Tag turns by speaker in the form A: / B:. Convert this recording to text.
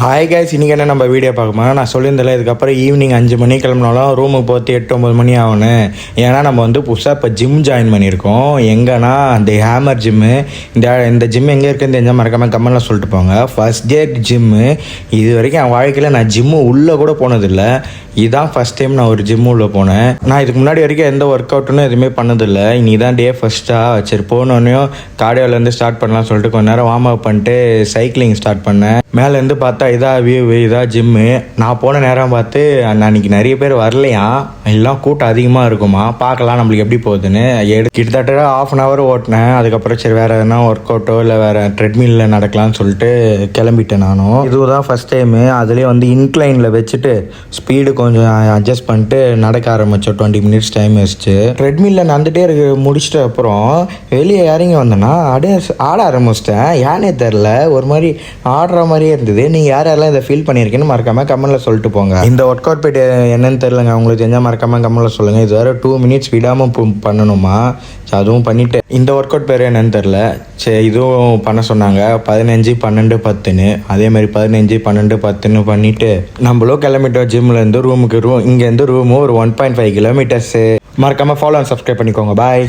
A: Hi guys, இன்றைக்கி என்ன நம்ம வீடியோ பார்க்கணும். நான் சொல்லியிருந்தேன் இதுக்கப்புறம் ஈவினிங் 5 மணி கிளம்பினாலும் ரூமுக்கு போகிறது 8-9 மணி ஆகணும். ஏன்னா நம்ம வந்து புதுசாக இப்போ ஜிம் ஜாயின் பண்ணியிருக்கோம். எங்கன்னா அந்த ஹேமர் ஜிம்மு. இந்த ஜிம் எங்கே இருக்குன்னு தெரிஞ்சால் மறக்காமல் கமெண்ட்டில் சொல்லிட்டு போங்க. First day gym. இது வரைக்கும் என் வாழ்க்கையில் நான் ஜிம்மு உள்ளே கூட போனதில்லை. இதுதான் ஃபஸ்ட் டைம் நான் ஒரு ஜிம்மு உள்ளே போனேன். நான் இதுக்கு முன்னாடி வரைக்கும் எந்த ஒர்க் அவுட்டுன்னு எதுவுமே பண்ணதில்லை. இன்றைக்கி தான் டே ஃபஸ்ட்டாக சரி போனோடனையும் கார்டியோலேருந்து ஸ்டார்ட் பண்ணலாம் சொல்லிட்டு கொஞ்ச நேரம் வார்ம் அப் பண்ணிட்டு சைக்கிளிங் ஸ்டார்ட் பண்ணேன். மேலேருந்து பார்த்தா இதாக வியூ, இதாக ஜிம்மு. நான் போன நேரம் பார்த்து அன்றைக்கி நிறைய பேர் வரலையா, எல்லாம் கூட்டம் அதிகமாக இருக்குமா. பார்க்கலாம் நம்மளுக்கு எப்படி போகுதுன்னு. கிட்டத்தட்ட 1/2 hour ஓட்டினேன். அதுக்கப்புறம் சரி வேறு எதனா ஒர்க் அவுட்டோ இல்லை வேறு ட்ரெட்மில்லில் நடக்கலாம்னு சொல்லிட்டு கிளம்பிட்டேன் நானும். இதுதான் ஃபஸ்ட் டைமு. அதுலேயே வந்து இன்க்ளைனில் வச்சுட்டு ஸ்பீடு கொஞ்சம் அட்ஜஸ்ட் பண்ணிட்டு நடக்க ஆரம்பித்தோம். 20 minutes டைம் வச்சுட்டு ட்ரெட்மில்லில் நடந்துகிட்டே முடிச்சிட்ட அப்புறம் வெளியே இறங்கி வந்தேன்னா அப்படியே ஆட ஆரம்பிச்சிட்டேன். ஏன்னே தெரில, ஒரு மாதிரி ஆடுற மாதிரியே இருந்தது. நீங்கள் யாரெல்லாம் இதை ஃபீல் பண்ணியிருக்கேன்னு மறக்காமல் கமெண்ட்டில் சொல்லிட்டு போங்க. இந்த ஒர்க் அவுட் போய்ட்டு என்னன்னு தெரிலங்க, உங்களுக்கு தெரிஞ்சால் மறக்காமல் கமெண்ட்டில் சொல்லுங்கள். இது வேறு 2 minutes விடாமல் பண்ணணுமா. அதுவும் பண்ணிவிட்டு இந்த ஒர்க் அவுட் பேர் என்னன்னு தெரில. சரி இதுவும் பண்ண சொன்னாங்க. 15, 12, 10ன்னு. அதேமாதிரி 15, 12, 10ன்னு பண்ணிவிட்டு நம்மளும் கிளம்பிட்டோம் ஜிம்லேருந்து ரூமுக்கு. இங்கேருந்து ரூமு ஒரு 1.5 kilometers. மறக்காமல் ஃபாலோ அண்ட் சப்ஸ்கிரைப் பண்ணிக்கோங்க. பாய்.